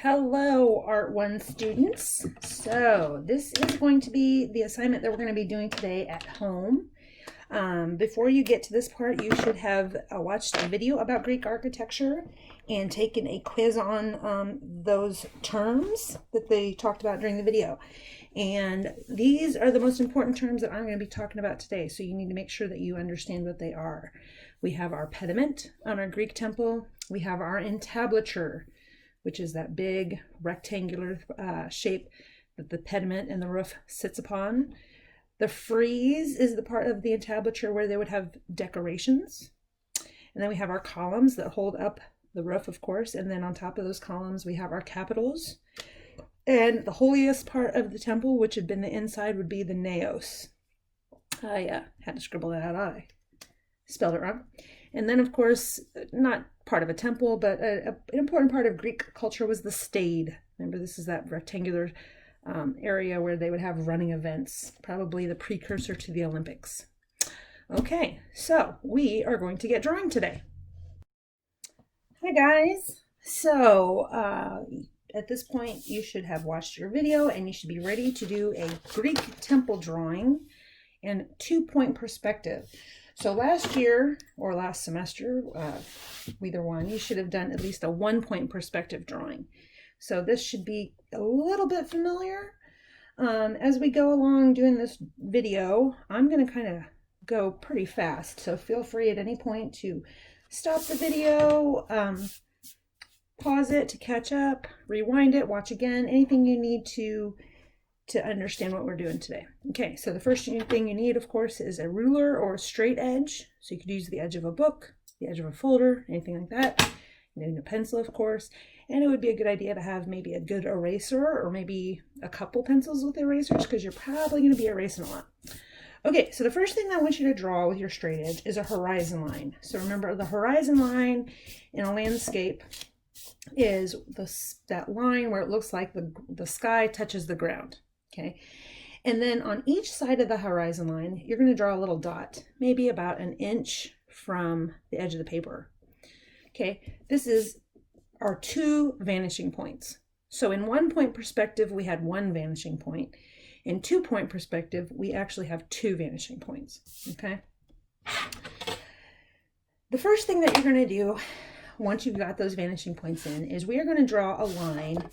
Hello, Art 1 students. So this is going to be the assignment that we're going to be doing today at home. Before you get to this part, you should have watched a video about Greek architecture and taken a quiz on those terms that they talked about during the video. And these are the most important terms that I'm going to be talking about today, so you need to make sure that you understand what they are. We have our pediment on our Greek temple. We have our entablature, which is that big rectangular shape that the pediment and the roof sits upon. The frieze is the part of the entablature where they would have decorations. And then we have our columns that hold up the roof, of course. And then on top of those columns, we have our capitals. And the holiest part of the temple, which had been the inside, would be the naos. I had to scribble that out. I spelled it wrong. And then, of course, not part of a temple, but an important part of Greek culture was the stade. Remember, this is that rectangular area where they would have running events, probably the precursor to the Olympics. Okay, so we are going to get drawing today. Hi guys. So at this point you should have watched your video and you should be ready to do a Greek temple drawing in 2-point perspective. So last year or last semester, either one, you should have done at least a 1-point perspective drawing. So this should be a little bit familiar. As we go along doing this video, I'm going to kind of go pretty fast. So feel free at any point to stop the video, pause it to catch up, rewind it, watch again, anything you need to understand what we're doing today. Okay, so the first thing you need, of course, is a ruler or a straight edge. So you could use the edge of a book, the edge of a folder, anything like that. You need a pencil, of course. And it would be a good idea to have maybe a good eraser or maybe a couple pencils with erasers because you're probably going to be erasing a lot. Okay, so the first thing I want you to draw with your straight edge is a horizon line. So remember, the horizon line in a landscape is that line where it looks like the sky touches the ground. Okay, and then on each side of the horizon line, you're going to draw a little dot, maybe about an inch from the edge of the paper. Okay, this is our 2 vanishing points. So in 1-point perspective, we had 1 vanishing point. In 2-point perspective, we actually have 2 vanishing points. Okay. The first thing that you're going to do once you've got those vanishing points in is we are going to draw a line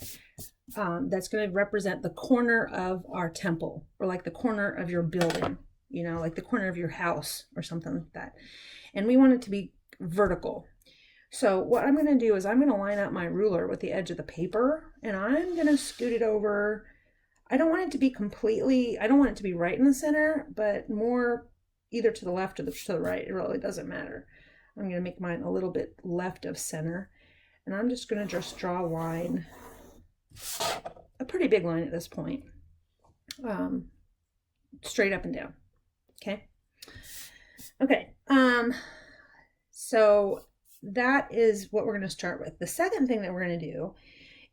that's going to represent the corner of our temple, or like the corner of your building, you know, like the corner of your house or something like that. And we want it to be vertical. So what I'm going to do is I'm going to line up my ruler with the edge of the paper and I'm going to scoot it over. I don't want it to be I don't want it to be right in the center, but more either to the left or to the right. It really doesn't matter. I'm going to make mine a little bit left of center. And I'm just going to just draw a line, a pretty big line at this point, straight up and down. Okay. Okay. So that is what we're going to start with. The second thing that we're going to do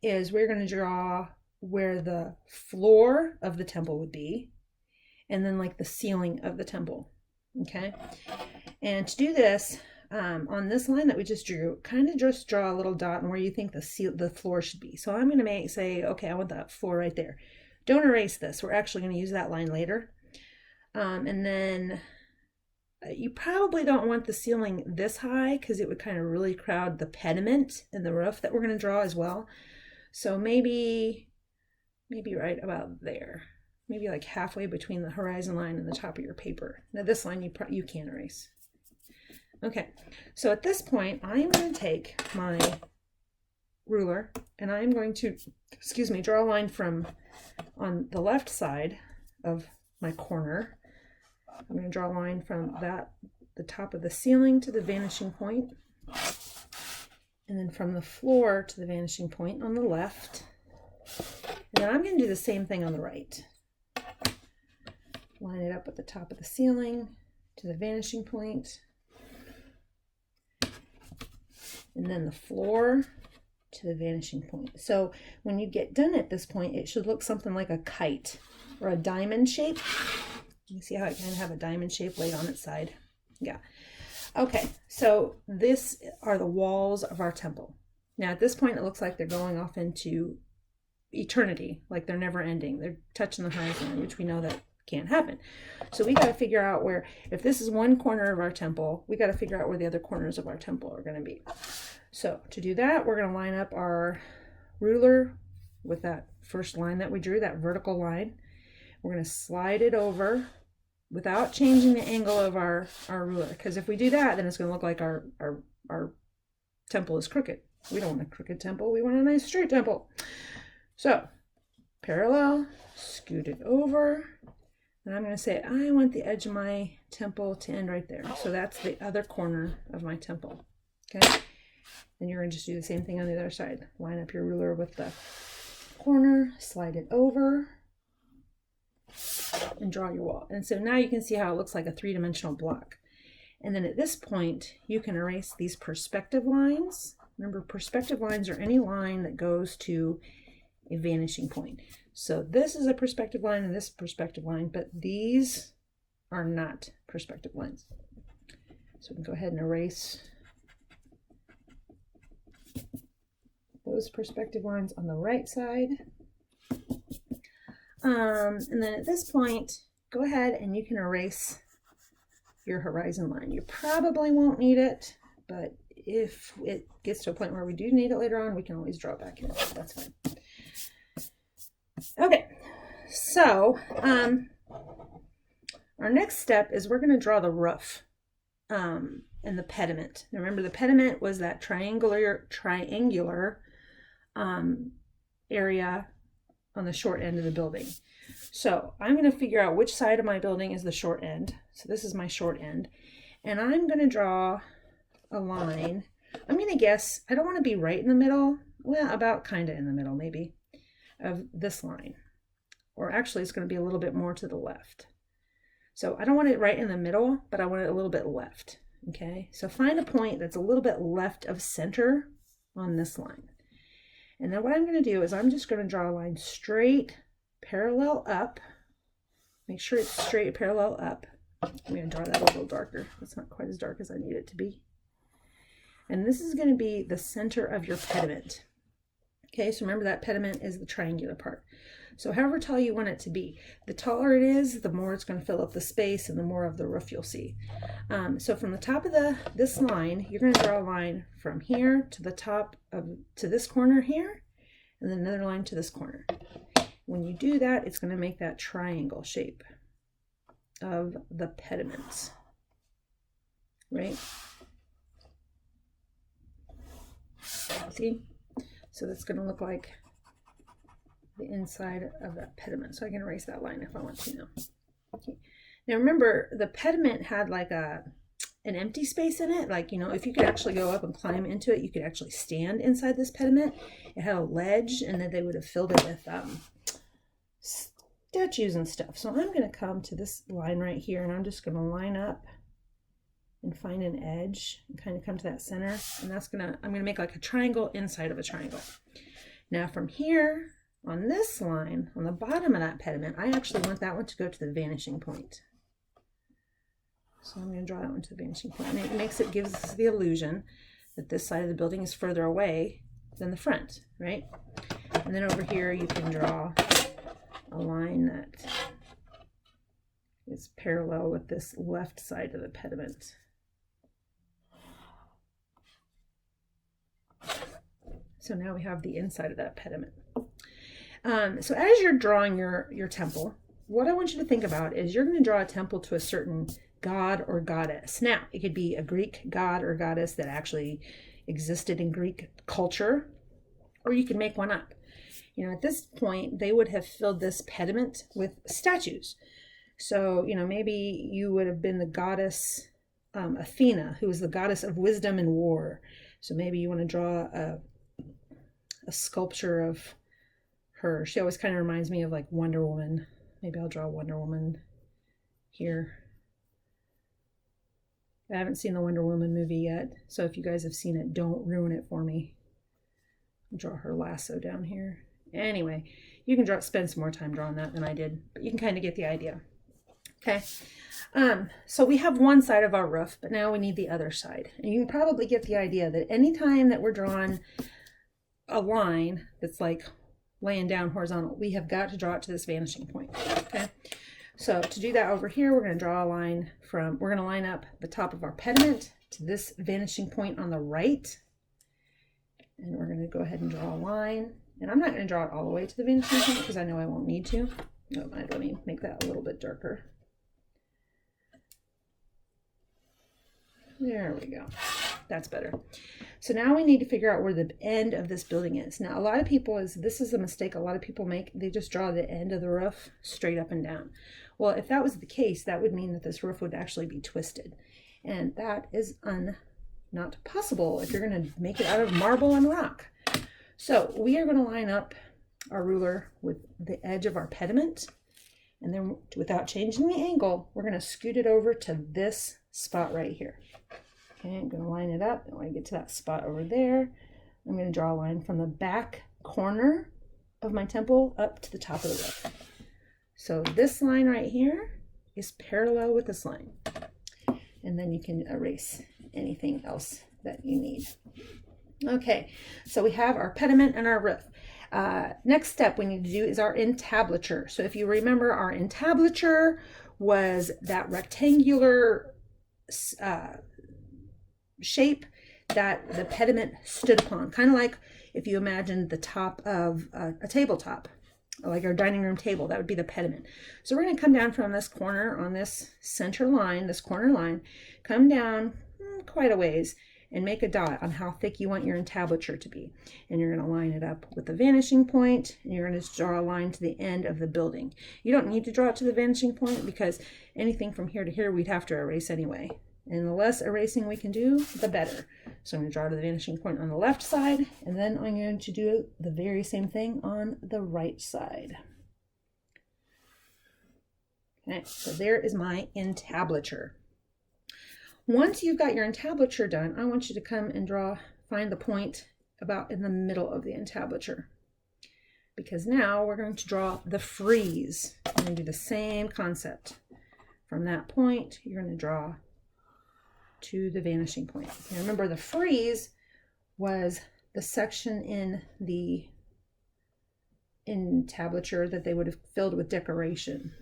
is we're going to draw where the floor of the temple would be, and then like the ceiling of the temple. Okay. And to do this, on this line that we just drew, kind of just draw a little dot on where you think the floor should be. So I'm going to say, okay, I want that floor right there. Don't erase this. We're actually going to use that line later. And then you probably don't want the ceiling this high because it would kind of really crowd the pediment and the roof that we're going to draw as well. So maybe right about there. Maybe like halfway between the horizon line and the top of your paper. Now this line you can't erase. Okay, so at this point, I'm going to take my ruler and I'm going to, draw a line from on the left side of my corner. I'm going to draw a line from the top of the ceiling to the vanishing point, and then from the floor to the vanishing point on the left. And then I'm going to do the same thing on the right. Line it up at the top of the ceiling to the vanishing point. And then the floor to the vanishing point. So when you get done at this point, it should look something like a kite or a diamond shape. You see how it kind of have a diamond shape laid on its side? Yeah. Okay, so this are the walls of our temple. Now at this point, it looks like they're going off into eternity, like they're never ending. They're touching the horizon, which we know that can't happen. So we got to figure out where, if this is one corner of our temple, we got to figure out where the other corners of our temple are going to be. So to do that, we're going to line up our ruler with that first line that we drew, that vertical line. We're going to slide it over without changing the angle of our ruler, because if we do that, then it's going to look like our temple is crooked. We don't want a crooked temple. We want a nice straight temple. So parallel, scoot it over, and I'm going to say I want the edge of my temple to end right there. So that's the other corner of my temple. Okay, then you're going to just do the same thing on the other side. Line up your ruler with the corner, slide it over, and draw your wall. And so now you can see how it looks like a three-dimensional block. And then at this point, you can erase these perspective lines. Remember, perspective lines are any line that goes to a vanishing point. So this is a perspective line and this perspective line, but these are not perspective lines. So we can go ahead and erase those perspective lines on the right side. And then at this point, go ahead and you can erase your horizon line. You probably won't need it, but if it gets to a point where we do need it later on, we can always draw it back in. That's fine. Okay, so our next step is we're going to draw the roof and the pediment. Now remember, the pediment was that triangular area on the short end of the building. So I'm going to figure out which side of my building is the short end. So this is my short end, and I'm going to draw a line. I'm going to guess, I don't want to be right in the middle. Well, about kind of in the middle maybe of this line, or actually it's going to be a little bit more to the left. So I don't want it right in the middle, but I want it a little bit left. Okay, so find a point that's a little bit left of center on this line. And then what I'm going to do is I'm just going to draw a line straight parallel up. Make sure it's straight parallel up. I'm going to draw that a little darker. It's not quite as dark as I need it to be. And this is going to be the center of your pediment. Okay, so remember that pediment is the triangular part. So however tall you want it to be, the taller it is, the more it's going to fill up the space and the more of the roof you'll see. So from the top of this line, you're going to draw a line from here to the top to this corner here, and then another line to this corner. When you do that, it's going to make that triangle shape of the pediments, right? See? So that's going to look like the inside of that pediment. So I can erase that line if I want to now. Okay. Now remember, the pediment had like an empty space in it. Like, you know, if you could actually go up and climb into it, you could actually stand inside this pediment. It had a ledge, and then they would have filled it with statues and stuff. So I'm going to come to this line right here, and I'm just going to line up and find an edge and kind of come to that center. And that's I'm going to make like a triangle inside of a triangle. Now from here on this line, on the bottom of that pediment, I actually want that one to go to the vanishing point. So I'm going to draw that one to the vanishing point. And it gives us the illusion that this side of the building is further away than the front, right? And then over here you can draw a line that is parallel with this left side of the pediment. So now we have the inside of that pediment. So as you're drawing your temple, what I want you to think about is you're going to draw a temple to a certain god or goddess. Now, it could be a Greek god or goddess that actually existed in Greek culture, or you can make one up. You know, at this point, they would have filled this pediment with statues. So, you know, maybe you would have been the goddess Athena, who was the goddess of wisdom and war. So maybe you want to draw a sculpture of her. She always kind of reminds me of like Wonder Woman. Maybe I'll draw Wonder Woman here. I haven't seen the Wonder Woman movie yet, so if you guys have seen it, don't ruin it for me. I'll draw her lasso down here. Anyway, you can spend some more time drawing that than I did, but you can kind of get the idea. Okay, so we have one side of our roof, but now we need the other side. And you can probably get the idea that anytime that we're drawing a line that's like laying down horizontal. We have got to draw it to this vanishing point. Okay. So to do that over here, we're going to draw a line from, we're going to line up the top of our pediment to this vanishing point on the right. And we're going to go ahead and draw a line. And I'm not going to draw it all the way to the vanishing point because I know I won't need to. No, let me make that a little bit darker. There we go. That's better. So now we need to figure out where the end of this building is. Now, a lot of people, this is a mistake a lot of people make. They just draw the end of the roof straight up and down. Well, if that was the case, that would mean that this roof would actually be twisted. And that is not possible if you're going to make it out of marble and rock. So we are going to line up our ruler with the edge of our pediment. And then without changing the angle, we're going to scoot it over to this spot right here. Okay, I'm going to line it up. And when I get to that spot over there, I'm going to draw a line from the back corner of my temple up to the top of the roof. So this line right here is parallel with this line. And then you can erase anything else that you need. Okay, so we have our pediment and our roof. Next step we need to do is our entablature. So if you remember, our entablature was that rectangular shape that the pediment stood upon, kind of like if you imagined the top of a tabletop, like our dining room table, that would be the pediment. So we're going to come down from this corner on this center line, this corner line, come down quite a ways and make a dot on how thick you want your entablature to be. And you're going to line it up with the vanishing point, and you're going to draw a line to the end of the building. You don't need to draw it to the vanishing point because anything from here to here we'd have to erase anyway. And the less erasing we can do, the better. So I'm going to draw to the vanishing point on the left side, and then I'm going to do the very same thing on the right side. Okay, so there is my entablature. Once you've got your entablature done, I want you to come and find the point about in the middle of the entablature. Because now we're going to draw the frieze. We're going to do the same concept. From that point, you're going to draw to the vanishing point. Now remember, the frieze was the section in the entablature that they would have filled with decoration.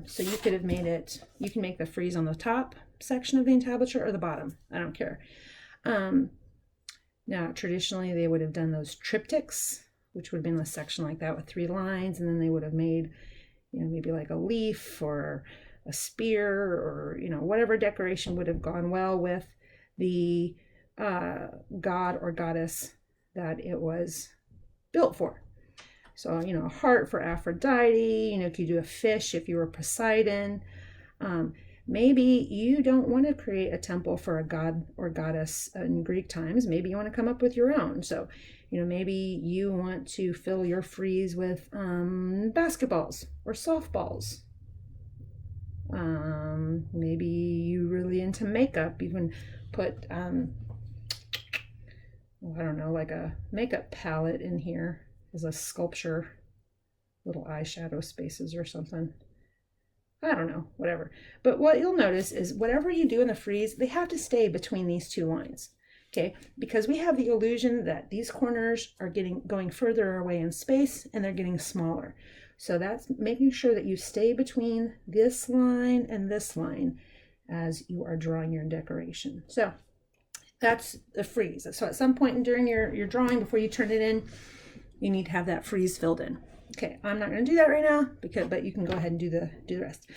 So you could have made it, you can make the frieze on the top section of the entablature or the bottom. I don't care. Now, traditionally, they would have done those triptychs, which would have been a section like that with 3 lines, and then they would have made, maybe like a leaf or a spear or, whatever decoration would have gone well with the god or goddess that it was built for. So, a heart for Aphrodite, you could do a fish if you were Poseidon. Maybe you don't want to create a temple for a god or goddess in Greek times. Maybe you want to come up with your own. So, maybe you want to fill your frieze with basketballs or softballs. Maybe you're really into makeup. You can put, I don't know, like a makeup palette in here as a sculpture, little eyeshadow spaces or something. I don't know, whatever. But what you'll notice is whatever you do in the frieze, they have to stay between these 2 lines. Okay, because we have the illusion that these corners are going further away in space and they're getting smaller. So that's making sure that you stay between this line and this line as you are drawing your decoration. So that's the frieze. So at some point during your drawing, before you turn it in, you need to have that frieze filled in. Okay, I'm not going to do that right now, but you can go ahead and do the rest.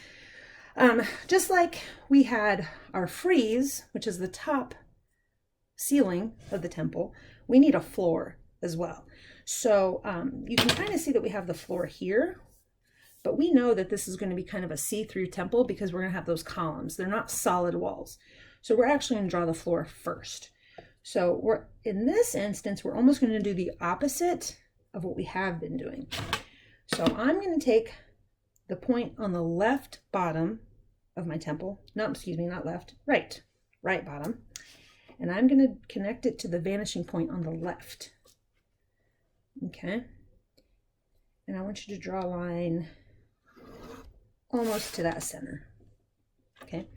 Just like we had our frieze, which is the top ceiling of the temple, we need a floor as well. So you can kind of see that we have the floor here, but we know that this is going to be kind of a see-through temple because we're going to have those columns. They're not solid walls. So we're actually going to draw the floor first. So in this instance, we're almost going to do the opposite of what we have been doing. So I'm going to take the point on the left bottom of my temple, not left, right bottom, and I'm going to connect it to the vanishing point on the left. Okay, and I want you to draw a line almost to that center. Okay,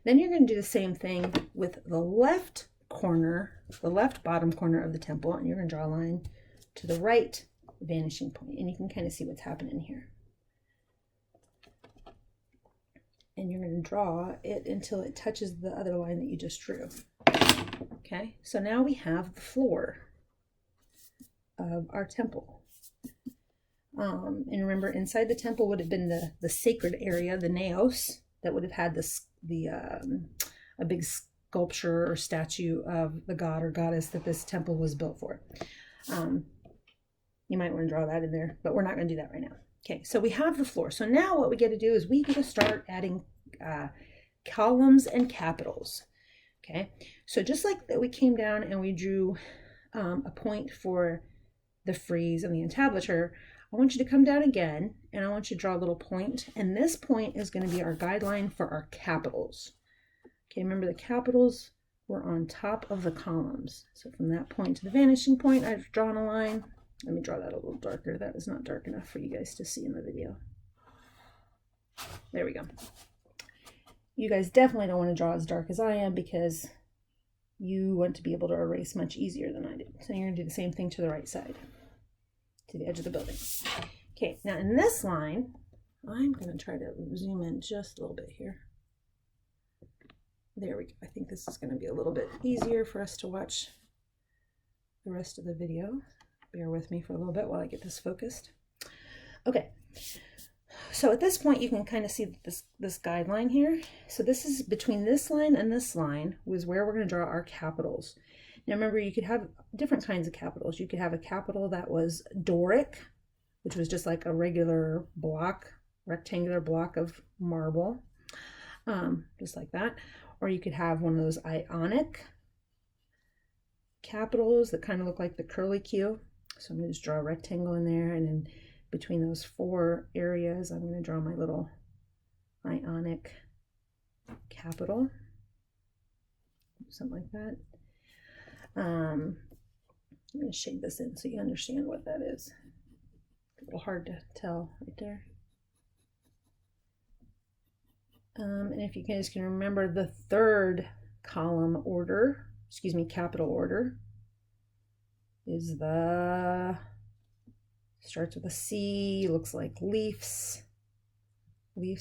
then you're going to do the same thing with the left corner, the left bottom corner of the temple, and you're going to draw a line to the right vanishing point, and you can kind of see what's happening here. And you're going to draw it until it touches the other line that you just drew. Okay, so now we have the floor of our temple. And remember, inside the temple would have been the sacred area, the naos, that would have had a big sculpture or statue of the god or goddess that this temple was built for. You might want to draw that in there, but we're not going to do that right now. Okay, so we have the floor. So now what we get to do is we get to start adding columns and capitals. Okay, so just like that, we came down and we drew a point for the frieze and the entablature. I want you to come down again, and I want you to draw a little point, and this point is going to be our guideline for our capitals. Okay, remember the capitals were on top of the columns. So from that point to the vanishing point, I've drawn a line. Let me draw that a little darker. That is not dark enough for you guys to see in the video. There we go. You guys definitely don't want to draw as dark as I am because you want to be able to erase much easier than I do. So you're going to do the same thing to the right side, to the edge of the building. Okay, now in this line, I'm going to try to zoom in just a little bit here. There we go. I think this is going to be a little bit easier for us to watch the rest of the video. Bear with me for a little bit while I get this focused. Okay, so at this point you can kind of see this guideline here. So this is between this line and this line was where we're going to draw our capitals. Now remember, you could have different kinds of capitals. You could have a capital that was Doric, which was just like a regular block, rectangular block of marble, just like that. Or you could have one of those Ionic capitals that kind of look like the curly Q. So I'm going to just draw a rectangle in there, and then between those four areas, I'm going to draw my little Ionic capital, something like that. I'm going to shade this in so you understand what that is. A little hard to tell right there. And if you guys can remember, the third column order, capital order, is starts with a C, looks like leaves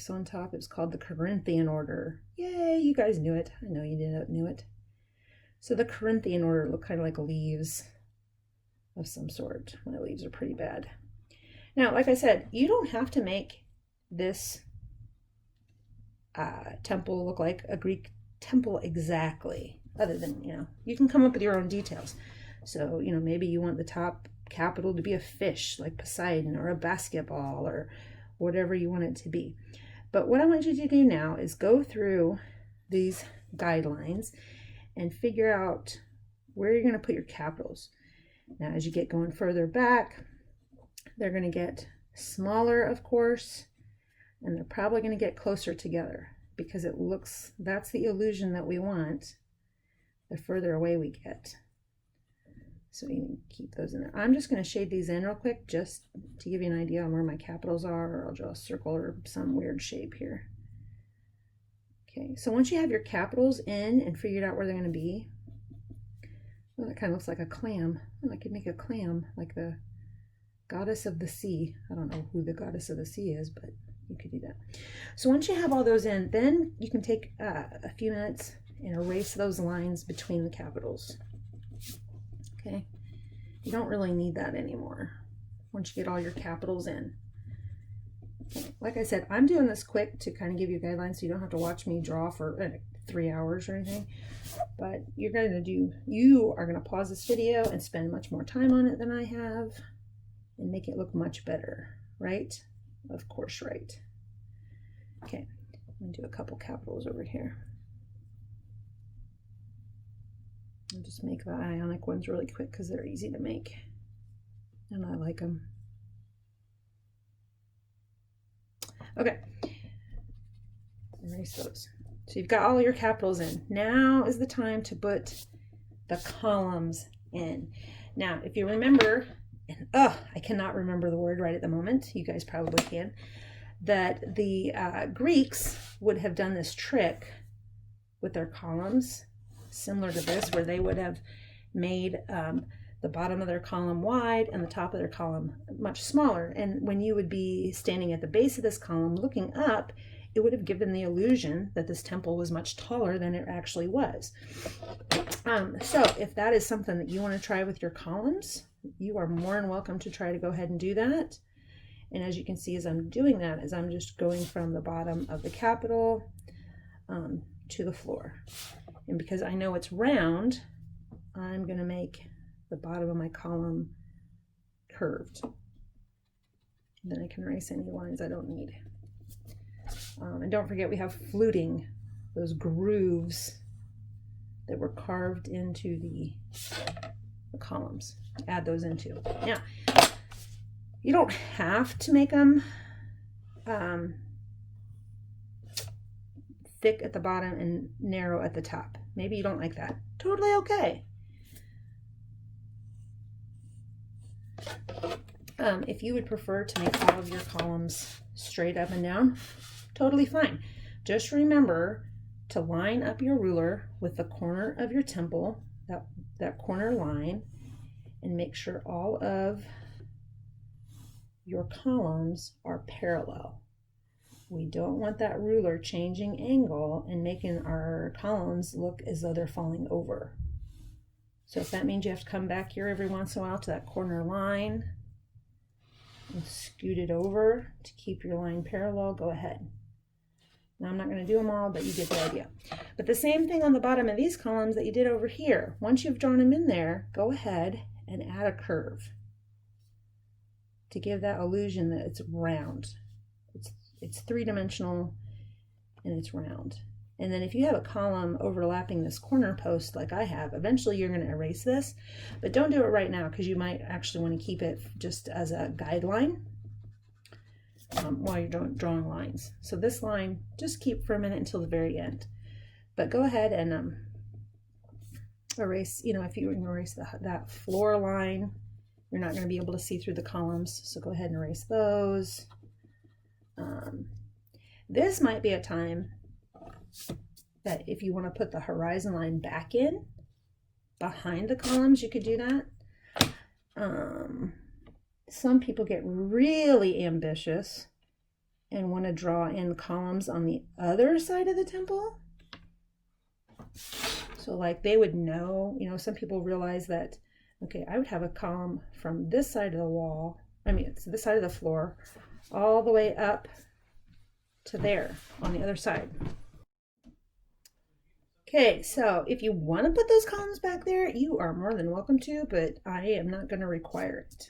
on top. It's called the Corinthian order. Yay, you guys knew it. I know you knew it. So the Corinthian order look kind of like leaves of some sort. My leaves are pretty bad. Now, like I said, you don't have to make this temple look like a Greek temple exactly, other than, you can come up with your own details. So, maybe you want the top capital to be a fish like Poseidon, or a basketball, or whatever you want it to be. But what I want you to do now is go through these guidelines and figure out where you're going to put your capitals. Now, as you get going further back, they're going to get smaller, of course, and they're probably going to get closer together because that's the illusion that we want the further away we get. So you can keep those in there. I'm just going to shade these in real quick just to give you an idea on where my capitals are, or I'll draw a circle or some weird shape here. Okay, so once you have your capitals in and figured out where they're going to be, well, that kind of looks like a clam. Well, I could make a clam like the goddess of the sea. I don't know who the goddess of the sea is, but you could do that. So once you have all those in, then you can take a few minutes and erase those lines between the capitals. Okay, you don't really need that anymore once you get all your capitals in. Okay. Like I said, I'm doing this quick to kind of give you guidelines so you don't have to watch me draw for 3 hours or anything. But you are going to pause this video and spend much more time on it than I have and make it look much better, right? Of course, right. Okay, I'm going to do a couple capitals over here. I'll just make the Ionic ones really quick because they're easy to make and I like them. Okay, erase those. So you've got all your capitals in. Now is the time to put the columns in. Now, if you remember, and I cannot remember the word right at the moment, you guys probably can, that the Greeks would have done this trick with their columns similar to this, where they would have made the bottom of their column wide and the top of their column much smaller. And when you would be standing at the base of this column looking up, it would have given the illusion that this temple was much taller than it actually was. So if that is something that you want to try with your columns, you are more than welcome to try to go ahead and do that. And as you can see, as I'm doing that, is I'm just going from the bottom of the Capitol to the floor. And because I know it's round, I'm going to make the bottom of my column curved. Then I can erase any lines I don't need. And don't forget, we have fluting, those grooves that were carved into the columns. Add those into. Now, you don't have to make them thick at the bottom and narrow at the top. Maybe you don't like that. Totally okay. If you would prefer to make all of your columns straight up and down, totally fine. Just remember to line up your ruler with the corner of your temple, that corner line, and make sure all of your columns are parallel. We don't want that ruler changing angle and making our columns look as though they're falling over. So if that means you have to come back here every once in a while to that corner line and scoot it over to keep your line parallel, go ahead. Now I'm not going to do them all, but you get the idea. But the same thing on the bottom of these columns that you did over here. Once you've drawn them in there, go ahead and add a curve to give that illusion that it's round. It's three-dimensional and it's round. And then if you have a column overlapping this corner post like I have, eventually you're going to erase this, but don't do it right now because you might actually want to keep it just as a guideline while you're drawing lines. So this line, just keep for a minute until the very end. But go ahead and erase, if you erase that floor line, you're not going to be able to see through the columns. So go ahead and erase those. This might be a time that if you want to put the horizon line back in behind the columns, you could do that. Some people get really ambitious and want to draw in columns on the other side of the temple. So like they would know, some people realize that, okay, I would have a column from this side of the wall, it's this side of the floor, all the way up to there on the other side. Okay, so if you want to put those columns back there, you are more than welcome to, but I am not going to require it.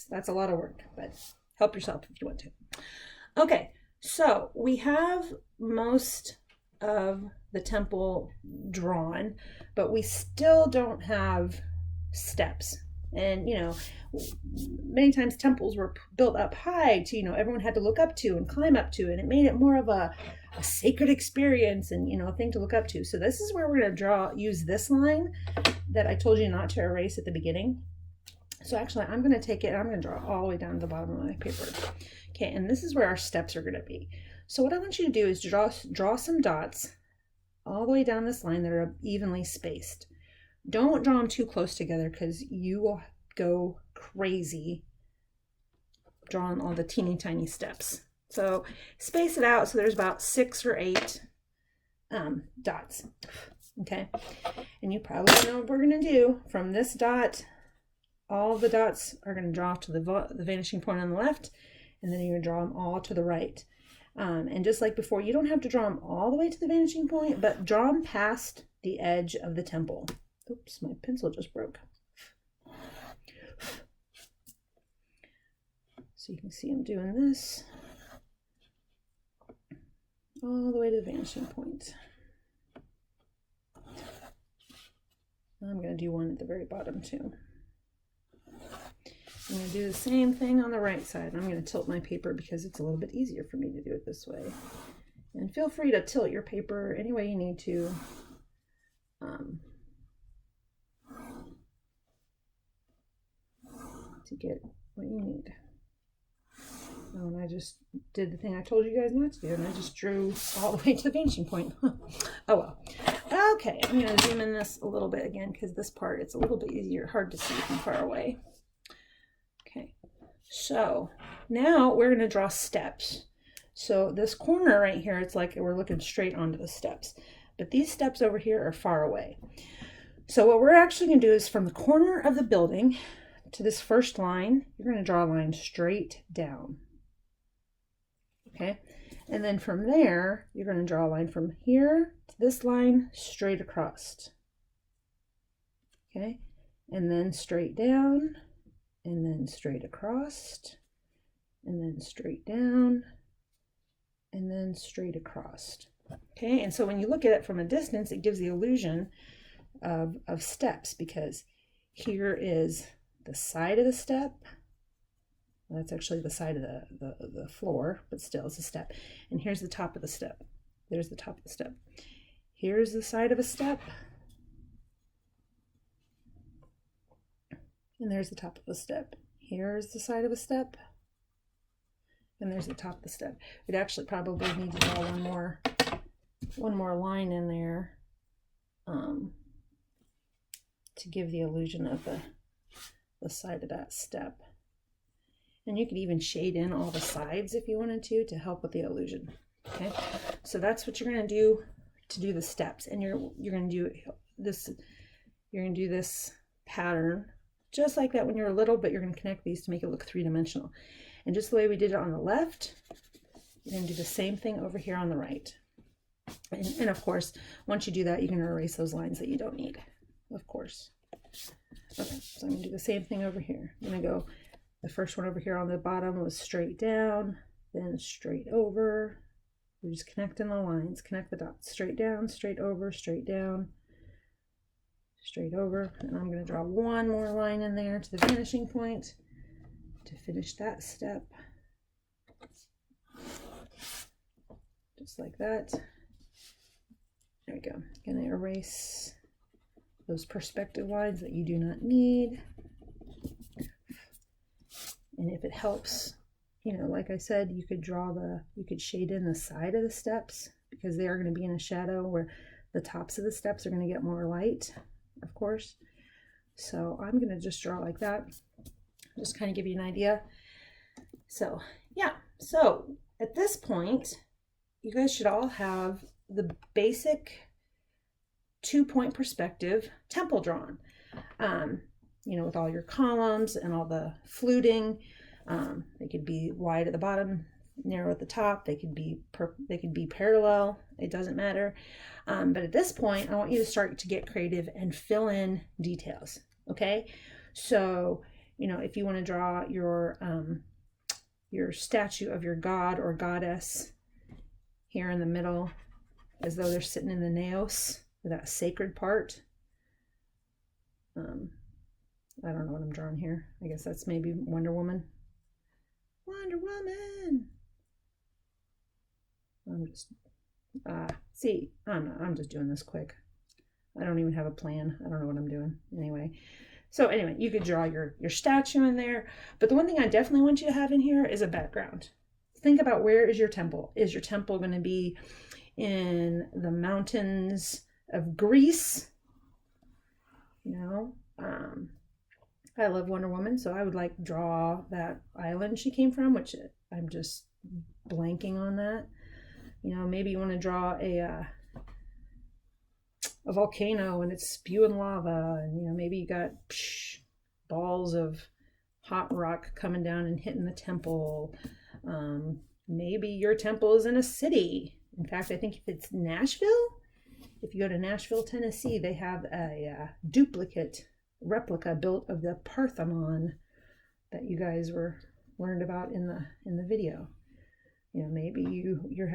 That's a lot of work, but help yourself if you want to. Okay, so we have most of the temple drawn, but we still don't have steps. And, many times temples were built up high to, everyone had to look up to and climb up to, and it made it more of a sacred experience and, a thing to look up to. So this is where we're going to use this line that I told you not to erase at the beginning. So actually, I'm going to take it and I'm going to draw all the way down to the bottom of my paper. Okay, and this is where our steps are going to be. So what I want you to do is draw some dots all the way down this line that are evenly spaced. Don't draw them too close together because you will go crazy drawing all the teeny tiny steps. So space it out so there's about 6 or 8 dots. Okay, and you probably know what we're going to do. From this dot, all the dots are going to draw to the vanishing point on the left, and then you're going to draw them all to the right. And just like before, you don't have to draw them all the way to the vanishing point, but draw them past the edge of the temple. Oops, my pencil just broke. So you can see I'm doing this all the way to the vanishing point. I'm going to do one at the very bottom too. I'm going to do the same thing on the right side. I'm going to tilt my paper because it's a little bit easier for me to do it this way. And feel free to tilt your paper any way you need to. To get what you need. Oh, and I just did the thing I told you guys not to do, and I just drew all the way to the vanishing point. Oh well. Okay, I'm going to zoom in this a little bit again because this part, it's a little bit hard to see from far away. Okay, so now we're going to draw steps. So this corner right here, it's like we're looking straight onto the steps, but these steps over here are far away. So what we're actually going to do is from the corner of the building to this first line, you're going to draw a line straight down. Okay, and then from there, you're going to draw a line from here to this line straight across. Okay, and then straight down, and then straight across, and then straight down, and then straight across. Okay, and so when you look at it from a distance, it gives the illusion of steps, because here is the side of the step. Well, that's actually the side of the floor, but still it's a step. And here's the top of the step. There's the top of the step. Here's the side of a step. And there's the top of the step. Here's the side of a step. And there's the top of the step. We'd actually probably need to draw one more line in there to give the illusion of the side of that step. And you could even shade in all the sides if you wanted to help with the illusion. Okay, so that's what you're going to do the steps, and you're going to do this. You're going to do this pattern just like that when you're little, but you're going to connect these to make it look three-dimensional. And just the way we did it on the left, you're going to do the same thing over here on the right. And of course, once you do that, you're going to erase those lines that you don't need, of course. Okay, so I'm going to do the same thing over here. I'm going to go. The first one over here on the bottom was straight down, then straight over. We're just connecting the lines, connect the dots, straight down, straight over, straight down, straight over. And I'm going to draw one more line in there to the vanishing point to finish that step. Just like that. There we go. Going to erase those perspective lines that you do not need. And if it helps, you know, like I said, you could shade in the side of the steps, because they are going to be in a shadow where the tops of the steps are going to get more light, of course. So I'm going to just draw like that, just kind of give you an idea. So yeah, so at this point, you guys should all have the basic 2-point perspective temple drawn. You know, with all your columns and all the fluting. They could be wide at the bottom, narrow at the top. They could be parallel. It doesn't matter. But at this point, I want you to start to get creative and fill in details. Okay, so you know, if you want to draw your statue of your god or goddess here in the middle, as though they're sitting in the naos, that sacred part. I don't know what I'm drawing here. I guess that's maybe Wonder Woman. Wonder Woman! I'm just, I'm just doing this quick. I don't even have a plan. I don't know what I'm doing. Anyway, you could draw your statue in there. But the one thing I definitely want you to have in here is a background. Think about, where is your temple? Is your temple going to be in the mountains of Greece? You know, I love Wonder Woman, so I would like draw that island she came from, which I'm just blanking on that. You know, maybe you want to draw a volcano and it's spewing lava, and you know, maybe you got balls of hot rock coming down and hitting the temple. Maybe your temple is in a city. In fact, I think if it's Nashville, if you go to Nashville, Tennessee, they have a replica built of the Parthenon that you guys learned about in the video. You know, maybe you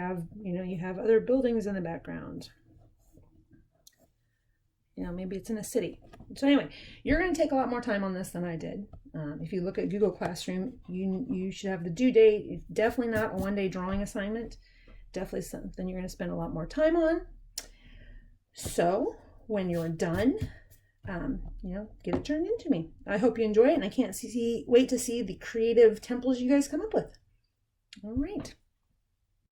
have other buildings in the background. You know, maybe it's in a city. So anyway, you're going to take a lot more time on this than I did. If you look at Google Classroom, you should have the due date. It's definitely not a one-day drawing assignment. Definitely something you're going to spend a lot more time on. So when you're done, get it turned into me. I hope you enjoy it, and I can't wait to see the creative temples you guys come up with. All right.